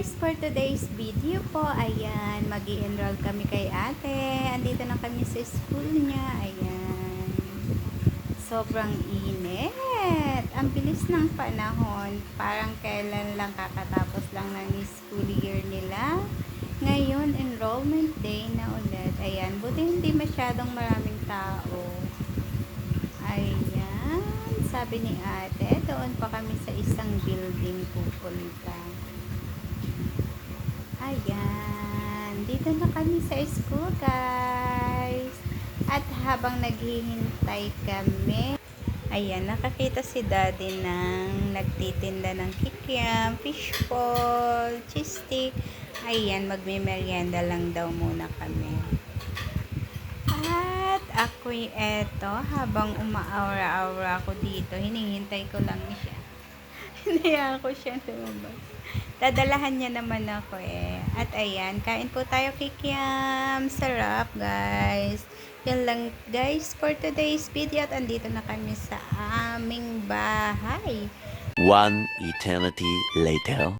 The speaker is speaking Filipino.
guys, for today's video po, ayan, mag-i-enroll kami kay ate. Andito na kami sa school niya, ayan. Sobrang init. Ang bilis ng panahon. Parang kailan lang kakatapos lang ng school year nila. Ngayon, enrollment day na ulit. Ayan, buti hindi masyadong maraming tao. Ayan, sabi ni ate, doon pa kami sa isang building pupunta. Ayan, dito na kami sa school guys. At habang naghihintay kami, ayan, nakakita si daddy ng nagtitinda ng kikiam, fishball, cheese stick. Ayan, magme-merienda lang daw muna kami. At ako'y eto, habang umaawra-awra ako dito, hinihintay ko lang siya. Hinayaan ko siya lumabas. Dadalahan niya naman ako eh. At ayan, kain po tayo kikiam. Sarap guys. Yan lang guys for today's video. At andito na kami sa aming bahay. One eternity later.